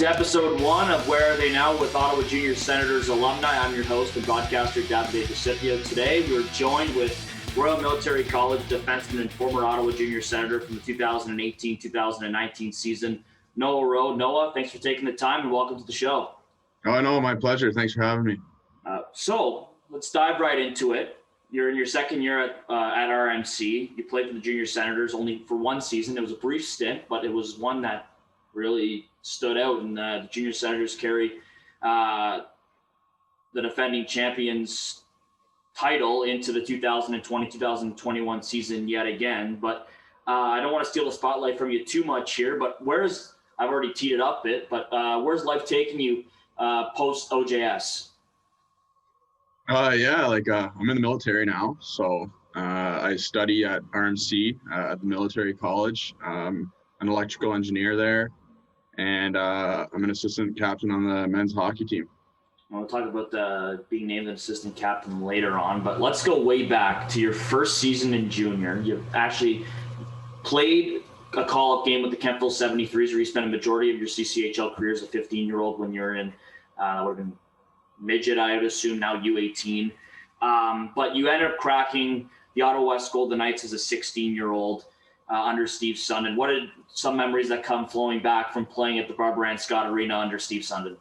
to episode 1 of Where Are They Now with Ottawa Junior Senators alumni. I'm your host and broadcaster, Davide Disipio. Today, we're joined with Royal Military College defenseman and former Ottawa Junior Senator from the 2018-2019 season, Noah Rowe. Noah, thanks for taking the time and welcome to the show. Oh, no, my pleasure. Thanks for having me. So let's dive right into it. You're in your second year at RMC. You played for the Junior Senators only for one season. It was a brief stint, but it was one that really stood out. And the Junior Senators carry the defending champions title into the 2020-2021 season yet again. But I don't want to steal the spotlight from you too much here, but I've already teed it up a bit, but where's life taking you post OJS? I'm in the military now. So I study at RMC at the military college. I'm an electrical engineer there, and I'm an assistant captain on the men's hockey team. We'll talk about being named an assistant captain later on, but let's go way back to your first season in junior. You actually played a call-up game with the Kenpo 73s, where you spent a majority of your CCHL career as a 15-year-old when you're in would have been midget, I would assume, now U18. But you ended up cracking the Ottawa West Golden Knights as a 16-year-old under Steve Sundin. What are some memories that come flowing back from playing at the Barbara Ann Scott Arena under Steve Sundin?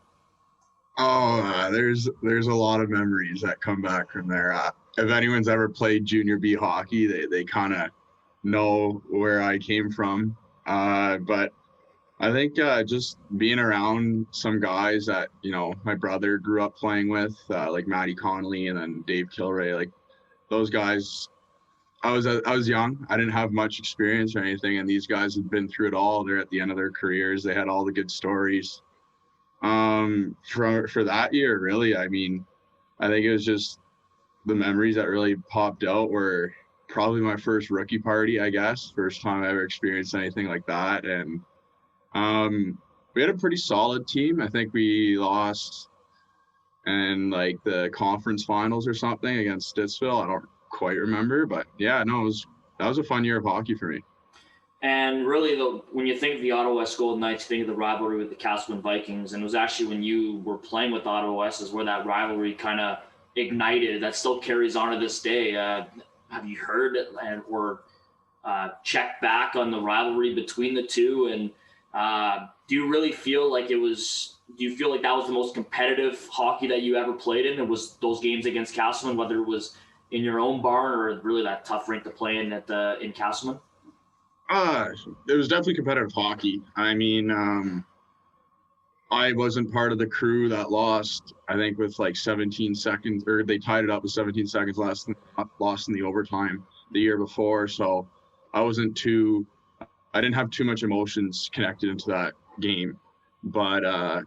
Oh, there's a lot of memories that come back from there. If anyone's ever played junior B hockey, they kind of know where I came from. But I think just being around some guys that, my brother grew up playing with, like Matty Connolly and then Dave Kilray, like those guys. I was young. I didn't have much experience or anything, and these guys had been through it all. They're at the end of their careers. They had all the good stories. For that year, really, I mean, I think it was just the memories that really popped out were probably my first rookie party, I guess. First time I ever experienced anything like that. And we had a pretty solid team. I think we lost in like the conference finals or something against Stittsville. I don't quite remember, but yeah, no, that was a fun year of hockey for me. And really, when you think of the Ottawa West Golden Knights, you think of the rivalry with the Castleman Vikings. And it was actually when you were playing with Ottawa West is where that rivalry kind of ignited. That still carries on to this day. Have you heard or checked back on the rivalry between the two? And do you really feel like do you feel like that was the most competitive hockey that you ever played in? It was those games against Castleman, whether it was in your own barn or really that tough rink to play in in Castleman? It was definitely competitive hockey. I mean, I wasn't part of the crew that lost, I think, with like 17 seconds, or they tied it up with 17 seconds lost in the overtime the year before. So I didn't have too much emotions connected into that game. But, I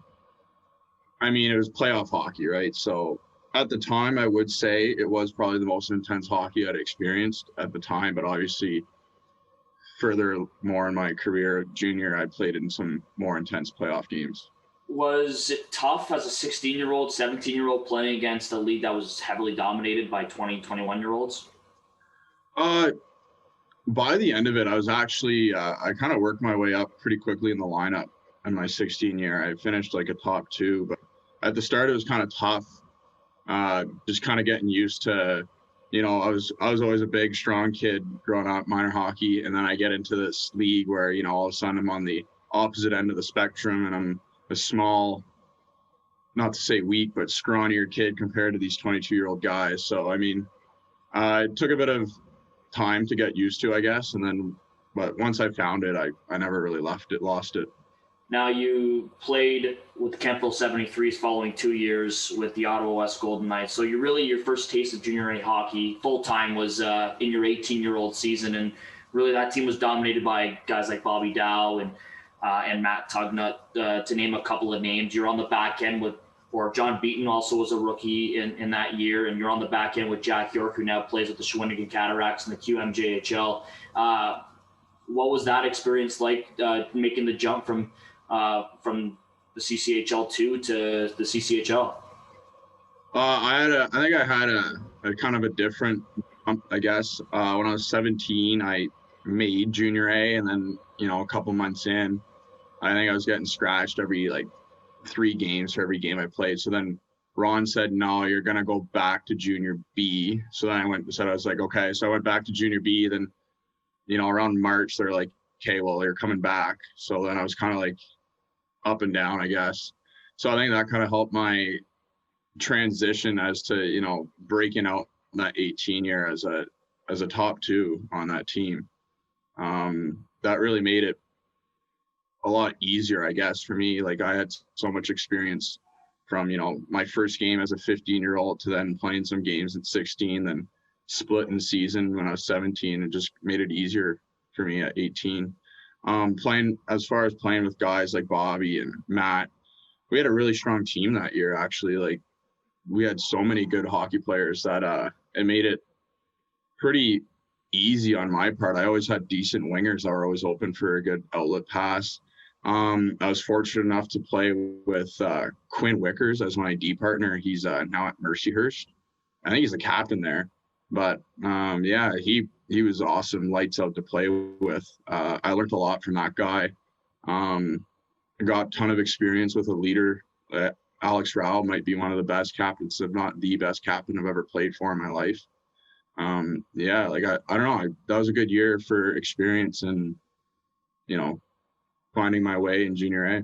mean, it was playoff hockey, right? So at the time, I would say it was probably the most intense hockey I'd experienced at the time, but obviously furthermore in my career junior, I played in some more intense playoff games. Was it tough as a 16-year-old, 17-year-old playing against a league that was heavily dominated by 20, 21-year-olds? By the end of it, I was actually, I kind of worked my way up pretty quickly in the lineup in my 16 year. I finished like a top 2, but at the start it was kind of tough. Just kind of getting used to, I was always a big, strong kid growing up, minor hockey, and then I get into this league where, all of a sudden I'm on the opposite end of the spectrum, and I'm a small, not to say weak, but scrawnier kid compared to these 22-year-old guys. So, I mean, it took a bit of time to get used to, I guess, but once I found it, I never really lost it. Now, you played with the Kenpo 73s following 2 years with the Ottawa West Golden Knights. So your first taste of junior A hockey full-time was in your 18-year-old season. And really that team was dominated by guys like Bobby Dow and Matt Tugnut, to name a couple of names. You're on the back end or John Beaton also was a rookie in that year. And you're on the back end with Jack York, who now plays with the Shawinigan Cataracts in the QMJHL. What was that experience like, making the jump from the CCHL 2 to the CCHL? I think I had a kind of a different jump, I guess. When I was 17, I made junior A, and then, a couple months in, I think I was getting scratched every 3 games for every game I played. So then Ron said, no, you're going to go back to junior B. So then I was like, okay. So I went back to junior B. Then, around March, they're like, okay, well, you're coming back. So then I was kind of like up and down, I guess. So I think that kind of helped my transition as to, breaking out that 18 year as a top 2 on that team. That really made it a lot easier, I guess, for me. Like, I had so much experience from, my first game as a 15-year-old to then playing some games at 16, then splitting season when I was 17. It just made it easier for me at 18. As far as playing with guys like Bobby and Matt, we had a really strong team that year, actually. Like, we had so many good hockey players that it made it pretty easy on my part. I always had decent wingers that were always open for a good outlet pass. I was fortunate enough to play with Quinn Wickers as my D partner. He's now at Mercyhurst. I think he's the captain there. But yeah, he was awesome, lights out to play with. I learned a lot from that guy. I got a ton of experience with a leader. Alex Rowe might be one of the best captains, if not the best captain I've ever played for in my life. Yeah, like I don't know, that was a good year for experience and, finding my way in junior A.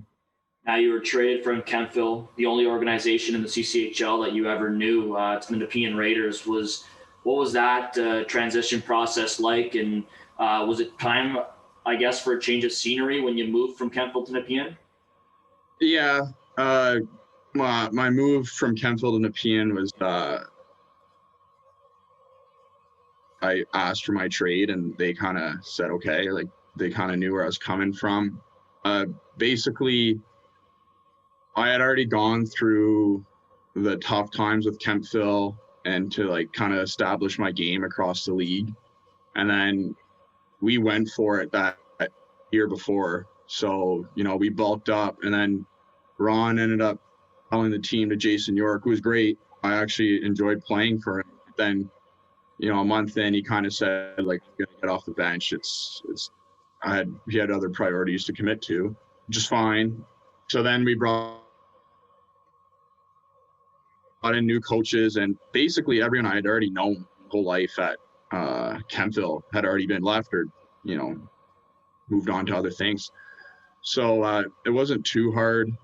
Now you were traded from Kenpo, the only organization in the CCHL that you ever knew, to the Nepean Raiders. What was that transition process like? And was it time, I guess, for a change of scenery when you moved from Kenpo to Nepean? Yeah, my move from Kenpo to Nepean was I asked for my trade and they kind of said, okay, like they kind of knew where I was coming from. Basically, I had already gone through the tough times with Kempville and to like kind of establish my game across the league. And then we went for it that year before. So, we bulked up, and then Ron ended up telling the team to Jason York, who was great. I actually enjoyed playing for him. Then, a month in, he kind of said, like, "You're gonna get off the bench." He had other priorities to commit to, which is fine. So then we brought in new coaches, and basically everyone I had already known whole life at Kempville had already been left or, moved on to other things. So it wasn't too hard to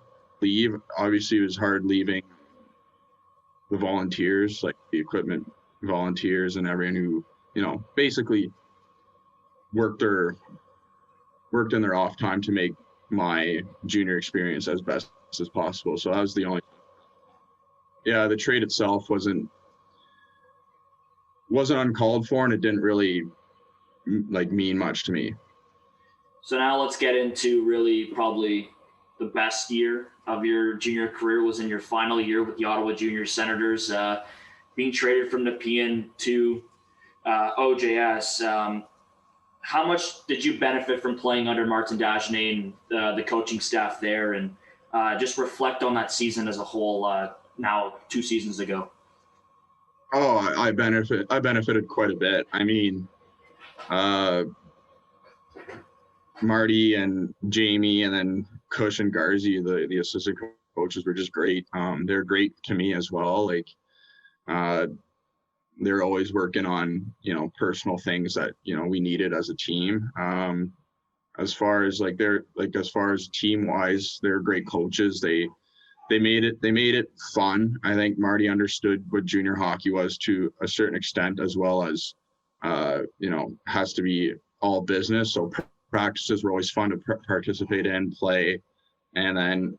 leave. Obviously, it was hard leaving the volunteers, like the equipment volunteers and everyone who, basically worked in their off time to make my junior experience as best as possible. So that was the only. Yeah, the trade itself wasn't uncalled for, and it didn't really mean much to me. So now let's get into really probably the best year of your junior career was in your final year with the Ottawa Junior Senators, being traded from Nepean to OJS. How much did you benefit from playing under Martin Dagenet and the coaching staff there, and just reflect on that season as a whole now 2 seasons ago? Oh, I benefited quite a bit. I mean, Marty and Jamie and then Cush and Garzi, the assistant coaches, were just great. They're great to me as well. Like, they're always working on, personal things that, we needed as a team. As far as team wise, they're great coaches. They made it fun. I think Marty understood what junior hockey was to a certain extent, as well as, has to be all business. So practices were always fun to participate in, play. And then,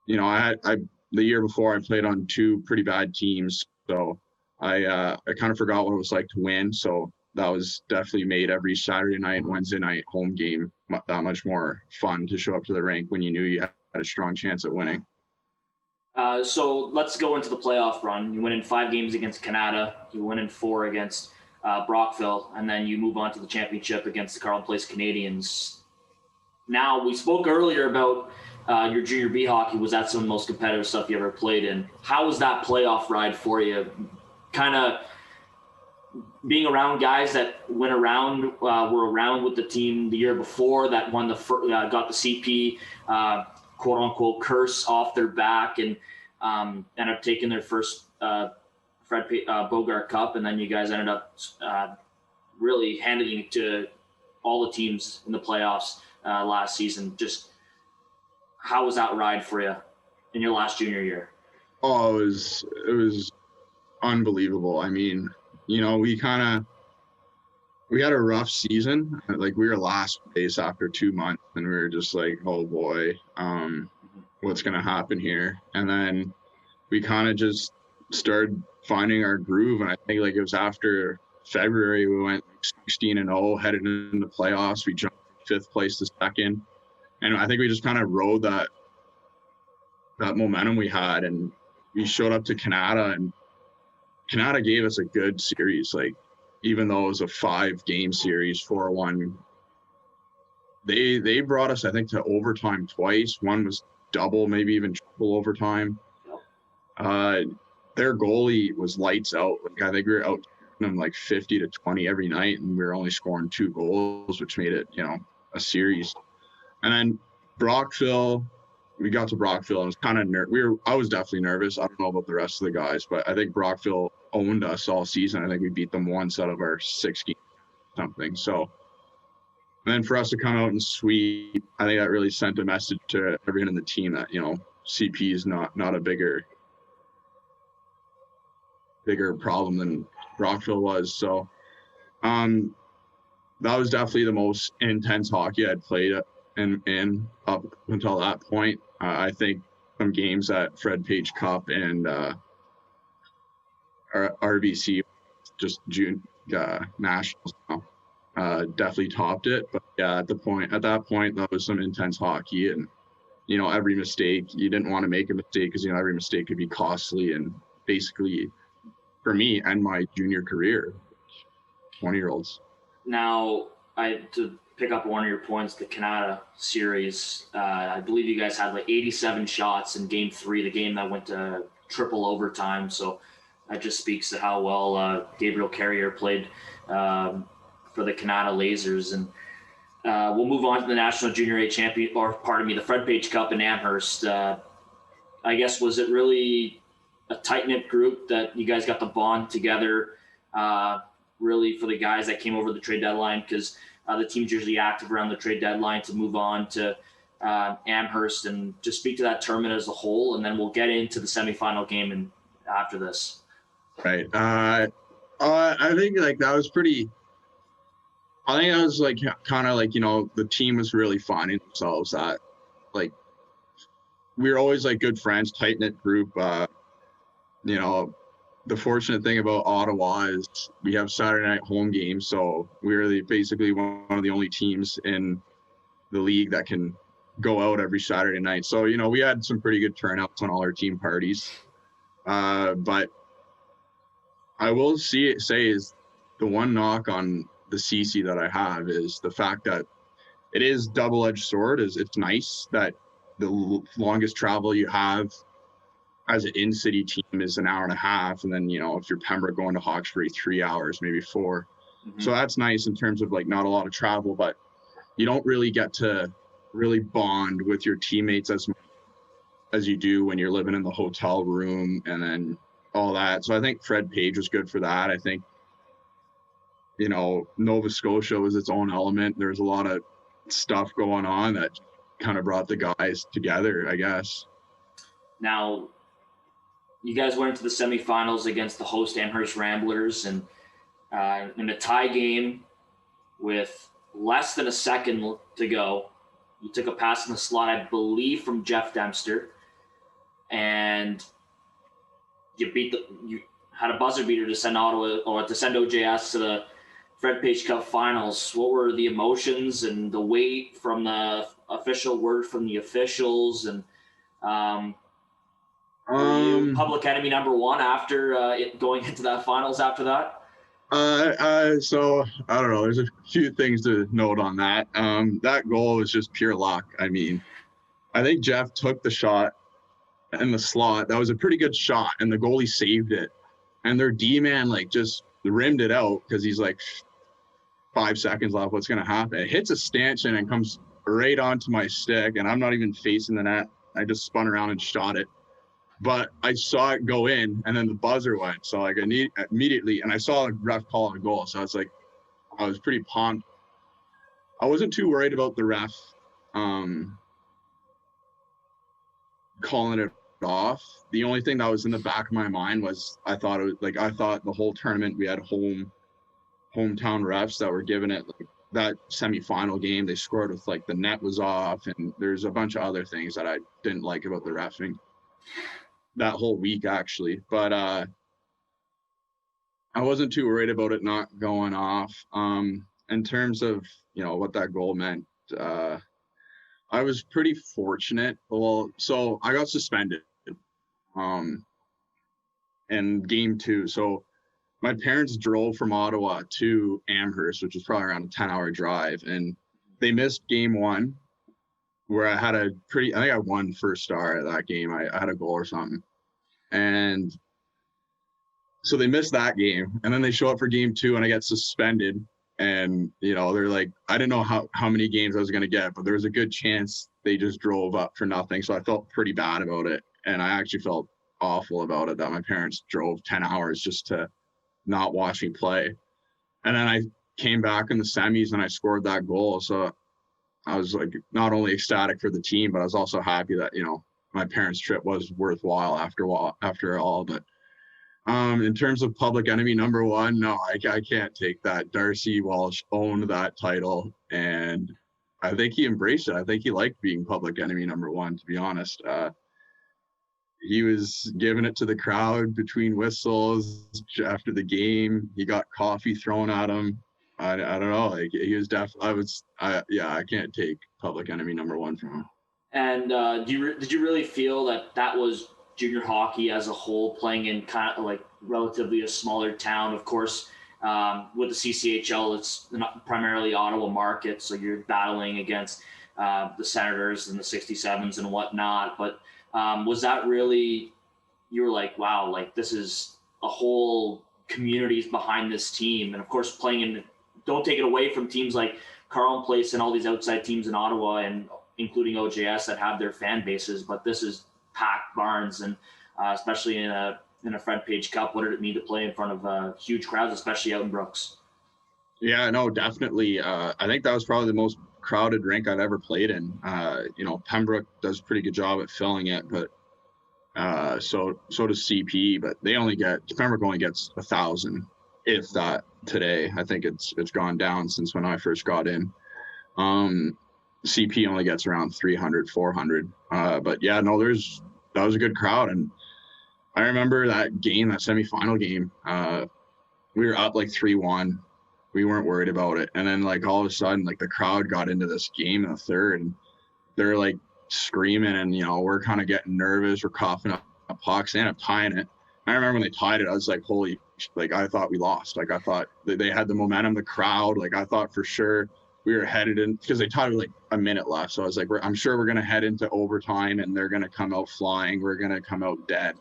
the year before I played on 2 pretty bad teams. So I kind of forgot what it was like to win. So that was definitely made every Saturday night and Wednesday night home game that much more fun to show up to the rink when you knew you had a strong chance at winning. So let's go into the playoff run. You win in 5 games against Canada. You win in 4 against Brockville, and then you move on to the championship against the Carleton Place Canadians. Now, we spoke earlier about your junior B hockey. Was that some of the most competitive stuff you ever played in? How was that playoff ride for you? Kind of being around guys that were around with the team the year before that won got the CP. quote unquote curse off their back and ended up taking their first Bogart Cup, and then you guys ended up really handing it to all the teams in the playoffs last season. Just how was that ride for you in your last junior year? Oh, it was unbelievable. I mean, you know, we had a rough season. Like, we were last place after 2 months, and we were just like, oh boy, what's going to happen here? And then we kind of just started finding our groove. And I think, like, it was after February, we went 16-0, headed into the playoffs. We jumped 5th place to 2nd. And I think we just kind of rode that momentum we had. And we showed up to Canada, and Canada gave us a good series. Like, even though it was a 5-game series, 4-1, they brought us, I think, to overtime twice. One was double, maybe even triple overtime. Their goalie was lights out. Like, I think we were out them like 50-20 every night, and we were only scoring 2 goals, which made it, you know, a series. And then Brockville, we got to Brockville, and it was kind of I was definitely nervous. I don't know about the rest of the guys, but I think Brockville owned us all season. I think we beat them once out of our 6 games, something. So, and then for us to come out and sweep, I think that really sent a message to everyone in the team that, you know, CP is not a bigger problem than Brockville was. So that was definitely the most intense hockey I'd played in up until that point. I think some games at Fred Page Cup and RBC, just June nationals, definitely topped it. But yeah, at that point, that was some intense hockey. And, you know, every mistake, you didn't want to make a mistake, because, you know, every mistake could be costly. And basically, for me and my junior career, 20-year-olds. Now, to pick up one of your points, the Canada series, I believe you guys had like 87 shots in Game 3, the game that went to triple overtime. So that just speaks to how well Gabriel Carrier played for the Canada Lasers. And we'll move on to the National Junior A Champion, the Fred Page Cup in Amherst. I guess, was it really a tight-knit group that you guys got the bond together, really, for the guys that came over the trade deadline? Because the team's usually active around the trade deadline to move on to Amherst, and just speak to that tournament as a whole, and then we'll get into the semifinal game and after this. Right. I think, like, that was pretty. I think that was, like, kind of like, you know, the team was really finding themselves. That, like, we were always, like, good friends, tight-knit group. You know, the fortunate thing about Ottawa is we have Saturday night home games, so we're basically one of the only teams in the league that can go out every Saturday night. So, you know, we had some pretty good turnouts on all our team parties. But I will say is the one knock on the CC that I have is the fact that it is double-edged sword. It's nice that the longest travel you have as an in-city team is an hour and a half. And then, you know, if you're Pembroke going to Hawkesbury, 3 hours, maybe 4. Mm-hmm. So that's nice in terms of, like, not a lot of travel, but you don't really get to really bond with your teammates as much as you do when you're living in the hotel room and then all that. So I think Fred Page was good for that. I think, you know, Nova Scotia was its own element. There's a lot of stuff going on that kind of brought the guys together, I guess. Now, you guys went into the semifinals against the host Amherst Ramblers, and in a tie game with less than a second to go, you took a pass in the slot, I believe, from Jeff Dempster, and you had a buzzer beater to send Ottawa, or to send OJS to the Fred Page Cup finals. What were the emotions and the weight from the official word from the officials, and were you public enemy number one after going into that finals after that? So I don't know. There's a few things to note on that. That goal was just pure luck. I mean, I think Jeff took the shot in the slot. That was a pretty good shot, and the goalie saved it. And their D-man, like, just rimmed it out because he's like 5 seconds left. What's going to happen? It hits a stanchion and comes right onto my stick, and I'm not even facing the net. I just spun around and shot it. But I saw it go in, and then the buzzer went. So like immediately, and I saw the ref call a goal. So I was pretty pumped. I wasn't too worried about the ref calling it off. The only thing that was in the back of my mind was I thought the whole tournament we had hometown refs that were giving it, like, that semifinal game they scored with, like, the net was off, and there's a bunch of other things that I didn't like about the refing that whole week, actually. But I wasn't too worried about it not going off. In terms of, what that goal meant, I was pretty fortunate. Well, so I got suspended in game 2. So my parents drove from Ottawa to Amherst, which was probably around a 10-hour drive, and they missed game 1, where I think I won first star at that game. I had a goal or something. And so they missed that game, and then they show up for game 2, and I get suspended. And, they're like, I didn't know how many games I was going to get, but there was a good chance they just drove up for nothing. So I felt pretty bad about it. And I actually felt awful about it that my parents drove 10 hours just to not watch me play. And then I came back in the semis and I scored that goal. So I was, like, not only ecstatic for the team, but I was also happy that, my parents' trip was worthwhile after all. But in terms of public enemy number 1, no, I can't take that. Darcy Walsh owned that title, and I think he embraced it. I think he liked being public enemy number 1, to be honest. He was giving it to the crowd between whistles after the game. He got coffee thrown at him. I don't know. Like, he was I can't take public enemy number 1 from him. And did you really feel that was junior hockey as a whole, playing in kind of like relatively a smaller town? Of course, with the CCHL, it's not primarily Ottawa market, so you're battling against the Senators and the 67s and whatnot. But was that really, you were like, wow, like, this is a whole communities behind this team? And of course, playing in, don't take it away from teams like Carleton Place and all these outside teams in Ottawa, and including OJS, that have their fan bases, but this is packed barns, and especially in a front page cup. What did it mean to play in front of huge crowds, especially out in Brooks? Yeah, no, definitely. I think that was probably the most crowded rink I've ever played in. Pembroke does a pretty good job at filling it, but so does CP. But Pembroke only gets 1,000, if that, today. I think it's gone down since when I first got in. CP only gets around 300, 400. But yeah, no, that was a good crowd. And I remember that game, that semifinal game, we were up like 3-1. We weren't worried about it. And then, like, all of a sudden, like, the crowd got into this game in the third, and they're like screaming, and, we're kind of getting nervous. We're coughing up pucks. They end up tying it. I remember when they tied it, I was like, holy, like, I thought we lost. Like, I thought they had the momentum, the crowd. Like, I thought for sure we were headed in, because they tied with like a minute left. So I was like, I'm sure we're going to head into overtime, and they're going to come out flying. We're going to come out dead.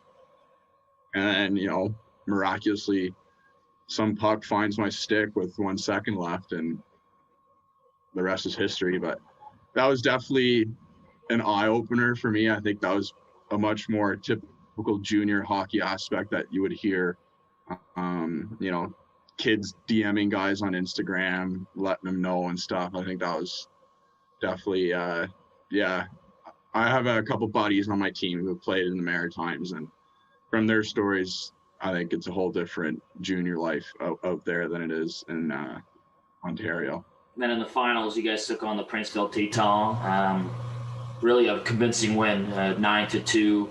And then, miraculously, some puck finds my stick with 1 second left, and the rest is history. But that was definitely an eye-opener for me. I think that was a much more typical junior hockey aspect that you would hear, kids DMing guys on Instagram, letting them know and stuff. I think that was definitely, I have a couple buddies on my team who have played in the Maritimes, and from their stories, I think it's a whole different junior life out there than it is in Ontario. Then in the finals, you guys took on the Princeville Teton. Really a convincing win, 9-2.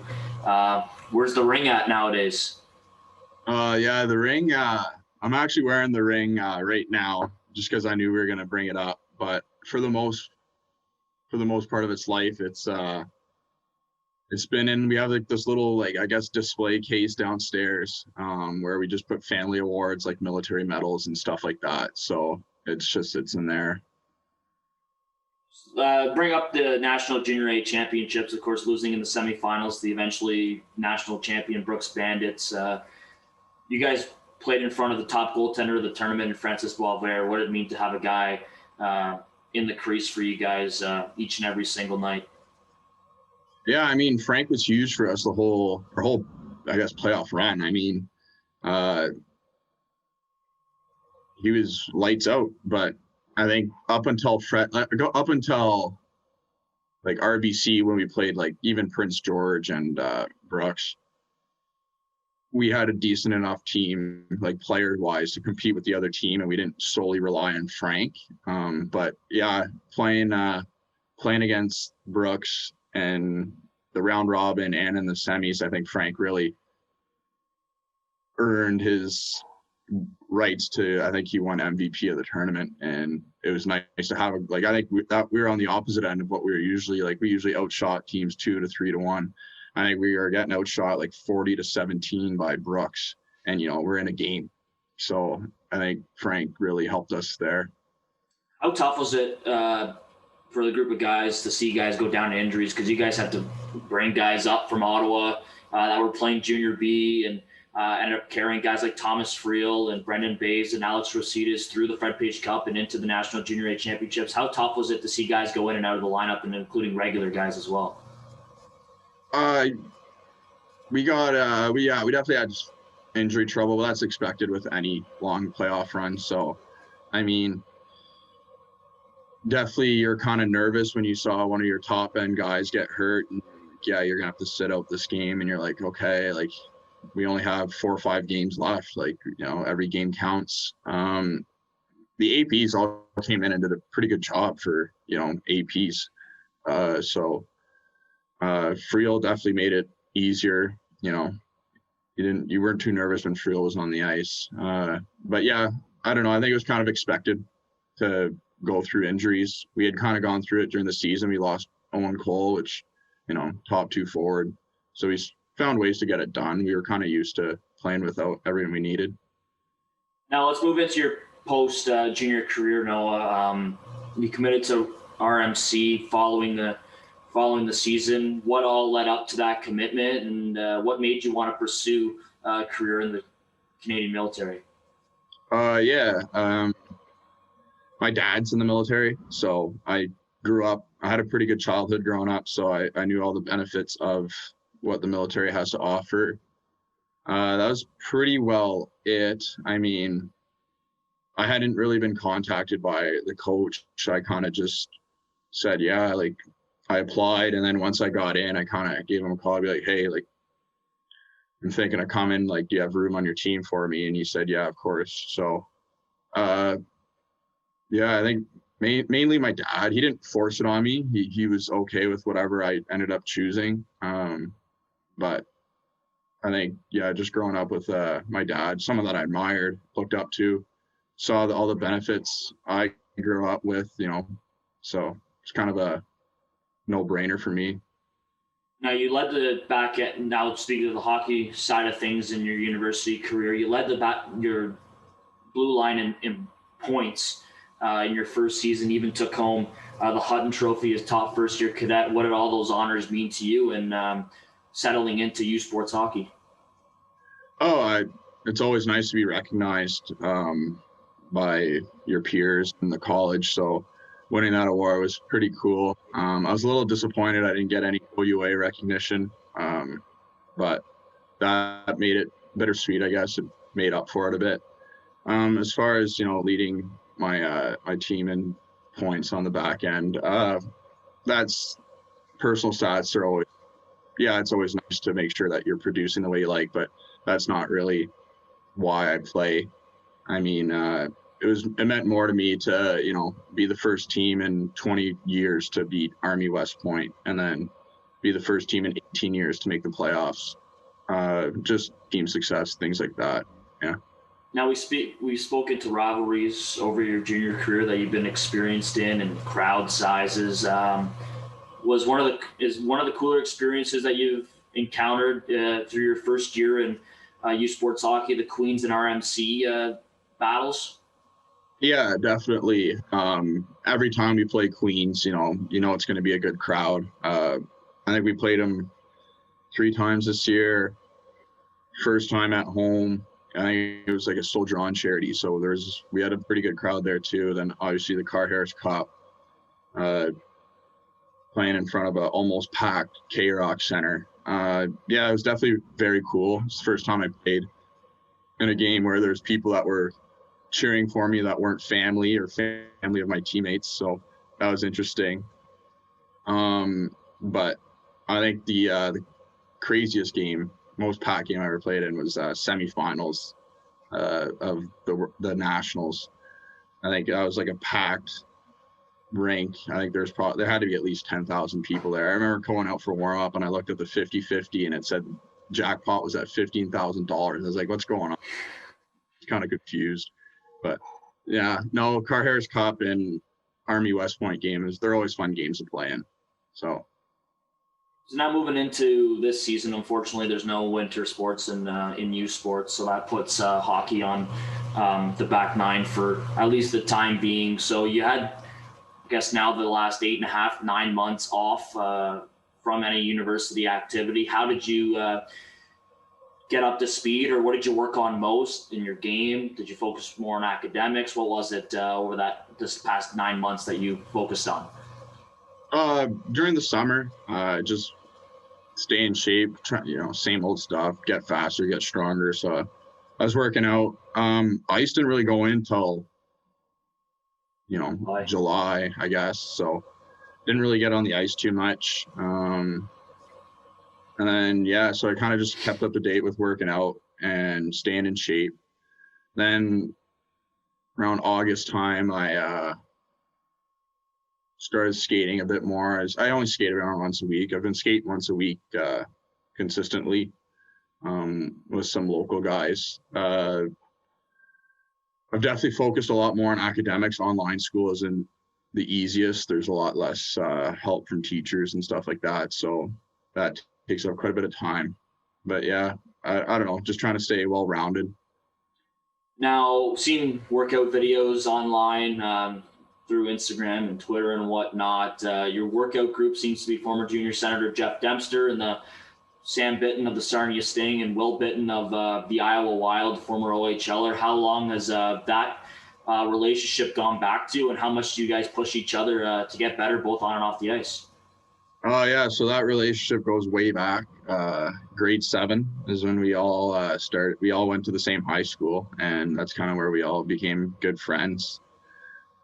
Where's the ring at nowadays? The ring, I'm actually wearing the ring right now, just because I knew we were going to bring it up. But for the most part of its life, it's been in, we have like this little, like, I guess, display case downstairs, where we just put family awards, like military medals and stuff like that. So it's in there. Bring up the National Junior A Championships, of course, losing in the semifinals, the eventually national champion Brooks Bandits. You guys played in front of the top goaltender of the tournament, Francis Boisvert. What did it mean to have a guy in the crease for you guys each and every single night. Yeah, I mean, Frank was huge for us our whole, I guess, playoff run. I mean, he was lights out, but I think up until like RBC, when we played like even Prince George and Brooks, we had a decent enough team, like player wise, to compete with the other team, and we didn't solely rely on Frank. But yeah, playing against Brooks and the round robin and in the semis, I think Frank really earned his rights to, I think he won MVP of the tournament, and it was nice to have I think we were on the opposite end of what we were usually like. We usually outshot teams 2 to 3 to 1. I think we were getting outshot like 40-17 by Brooks, and we're in a game. So I think Frank really helped us there. How tough was it for the group of guys to see guys go down to injuries? Because you guys had to bring guys up from Ottawa that were playing Junior B, and ended up carrying guys like Thomas Friel and Brendan Bays and Alex Rositas through the Fred Page Cup and into the National Junior A Championships. How tough was it to see guys go in and out of the lineup, and including regular guys as well? We definitely had injury trouble, but that's expected with any long playoff run. So, I mean, definitely you're kind of nervous when you saw one of your top end guys get hurt, and yeah, you're gonna have to sit out this game, and you're like, okay, like we only have 4 or 5 games left. Like, every game counts. The APs all came in and did a pretty good job for, APs. So Friel definitely made it easier. You weren't too nervous when Friel was on the ice. But yeah, I don't know. I think it was kind of expected to go through injuries. We had kind of gone through it during the season. We lost Owen Cole, which, top 2 forward. So we found ways to get it done. We were kind of used to playing without everything we needed. Now let's move into your post junior career, Noah. You committed to RMC following the season. What all led up to that commitment, and what made you want to pursue a career in the Canadian military? My dad's in the military, so I had a pretty good childhood growing up, so I knew all the benefits of what the military has to offer. That was pretty well it. I mean, I hadn't really been contacted by the coach. I kind of just said, yeah, like I applied. And then once I got in, I kind of gave him a call. I'd be like, hey, like I'm thinking of coming, like, do you have room on your team for me? And he said, yeah, of course. So, yeah, I think mainly my dad, he didn't force it on me. He was okay with whatever I ended up choosing. But I think, yeah, just growing up with my dad, someone that I admired, looked up to, saw all the benefits I grew up with, so it's kind of a no-brainer for me. Now you led now speaking of the hockey side of things in your university career, you led your blue line in points in your first season, even took home the Hutton Trophy as top first-year cadet. What did all those honors mean to you and settling into U Sports hockey? It's always nice to be recognized by your peers in the college. So winning that award was pretty cool. I was a little disappointed I didn't get any OUA recognition, but that made it bittersweet, I guess. It made up for it a bit. As far as, leading my team in points on the back end, that's personal stats are always, yeah, it's always nice to make sure that you're producing the way you like, but that's not really why I play. I mean, it meant more to me to, be the first team in 20 years to beat Army West Point, and then be the first team in 18 years to make the playoffs. Just team success, things like that. Yeah. Now we've spoken to rivalries over your junior career that you've been experienced in, and crowd sizes. Is one of the cooler experiences that you've encountered through your first year in U Sports hockey, the Queens and RMC battles? Yeah, definitely. Every time we play Queens, it's going to be a good crowd. I think we played them 3 times this year. First time at home, I think it was like a soldier on charity. So we had a pretty good crowd there too. Then obviously the Carr Harris Cup. playing in front of a almost packed K-Rock Center. Yeah, it was definitely very cool. It's the first time I played in a game where there's people that were cheering for me that weren't family or family of my teammates. So that was interesting. But I think the craziest game, most packed game I ever played in was semifinals of the Nationals. I think that was like a packed rink. I think there had to be at least 10,000 people there. I remember going out for warm up and I looked at the 50-50 and it said jackpot was at $15,000. I was like, what's going on? I was kind of confused. But yeah, no, Car Harris Cup and Army West Point games, they're always fun games to play in. So now moving into this season, unfortunately, there's no winter sports in youth sports, so that puts hockey on the back nine for at least the time being. So you had, I guess, now the last 8.5, 9 months off from any university activity. How did you get up to speed, or what did you work on most in your game? Did you focus more on academics? What was it over this past 9 months that you focused on? During the summer, just stay in shape, same old stuff, get faster, get stronger. So I was working out. Ice didn't really go in until, July, I guess. So didn't really get on the ice too much. And then, so I kind of just kept up to date with working out and staying in shape. Then around August time, I started skating a bit more. I only skate around once a week. I've been skating once a week consistently with some local guys. I've definitely focused a lot more on academics. Online school isn't the easiest. There's a lot less help from teachers and stuff like that. So that takes up quite a bit of time. But yeah, I don't know, just trying to stay well-rounded. Now, seeing workout videos online through Instagram and Twitter and whatnot, your workout group seems to be former junior Senator Jeff Dempster and the Sam Bitton of the Sarnia Sting and Will Bitton of the Iowa Wild, former OHLer. How long has that relationship gone back to, and how much do you guys push each other to get better both on and off the ice? Oh, yeah. So that relationship goes way back. Grade 7 is when we all started. We all went to the same high school, and that's kind of where we all became good friends.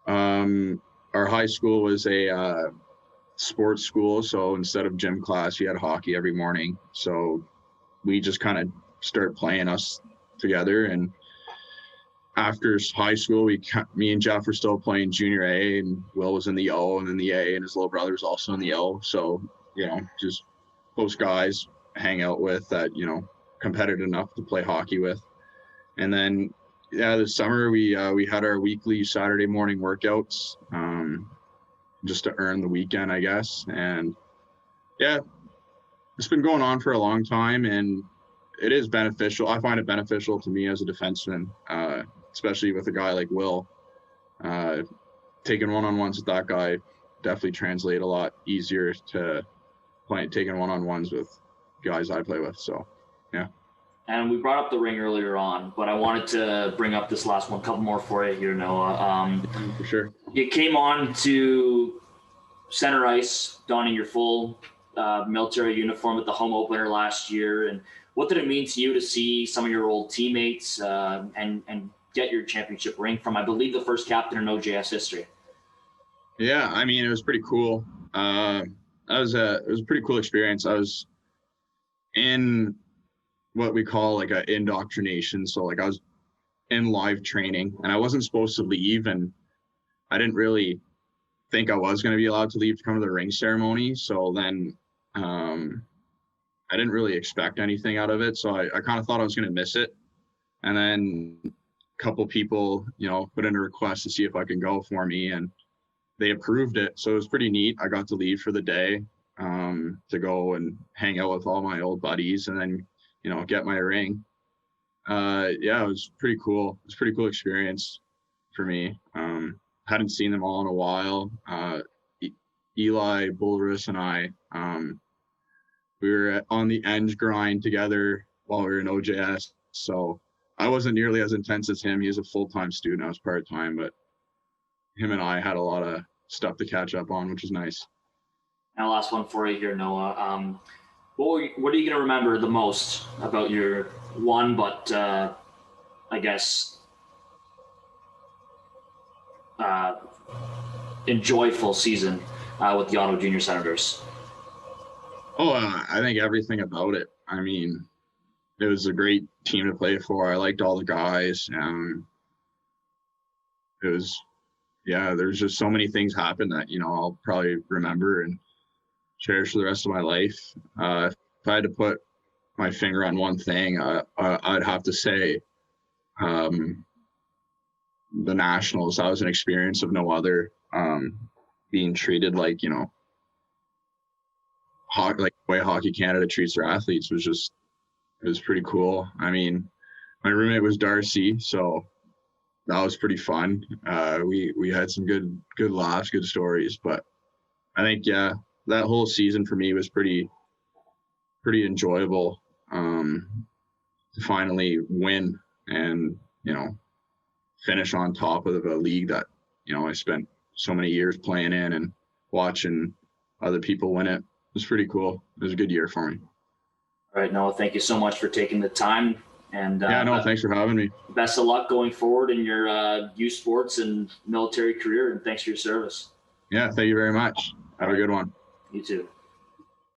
Our high school was a sports school. So instead of gym class, we had hockey every morning. So we just kind of started playing us together. And after high school, me and Jeff were still playing junior A, and Will was in the O and then the A, and his little brother was also in the O. So, just close guys hang out with that, competitive enough to play hockey with. And then, this summer we had our weekly Saturday morning workouts, just to earn the weekend, I guess. And yeah, it's been going on for a long time, and it is beneficial. I find it beneficial to me as a defenseman, especially with a guy like Will. Taking one-on-ones with that guy definitely translate a lot easier to taking one-on-ones with guys I play with. So, yeah. And we brought up the ring earlier on, but I wanted to bring up this last one, a couple more for you here, Noah. For sure. You came on to center ice, donning your full military uniform at the home opener last year. And what did it mean to you to see some of your old teammates and get your championship ring from, I believe, the first captain in OJS history? Yeah, I mean, it was pretty cool. It was a pretty cool experience. I was in what we call like an indoctrination. So like I was in live training, and I wasn't supposed to leave, and I didn't really think I was going to be allowed to leave to come to the ring ceremony. So then I didn't really expect anything out of it. So I kind of thought I was going to miss it. And then a couple people, put in a request to see if I can go for me, and they approved it. So it was pretty neat. I got to leave for the day to go and hang out with all my old buddies, and then, get my ring. It was pretty cool. It was a pretty cool experience for me. Hadn't seen them all in a while. Eli Bulrus and I, we were on the Eng grind together while we were in OJS. So I wasn't nearly as intense as him. He was a full-time student. I was part-time, but him and I had a lot of stuff to catch up on, which is nice. And last one for you here, Noah. What are you going to remember the most about your one, but I guess enjoyable season with the Ottawa Junior Senators? Oh, I think everything about it. I mean, it was a great team to play for. I liked all the guys. It was, yeah, there's just so many things happened that, I'll probably remember and cherish for the rest of my life. If I had to put my finger on one thing, I'd have to say the Nationals. That was an experience of no other. Being treated like, like the way Hockey Canada treats their athletes it was pretty cool. I mean, my roommate was Darcy, so that was pretty fun. We had some good laughs, good stories, but I think, yeah, that whole season for me was pretty enjoyable, to finally win and, finish on top of a league that, I spent so many years playing in and watching other people win it. It was pretty cool. It was a good year for me. All right, Noah, thank you so much for taking the time. And yeah, no, thanks for having me. Best of luck going forward in your youth sports and military career, and thanks for your service. Yeah, thank you very much. Have a good one. You too.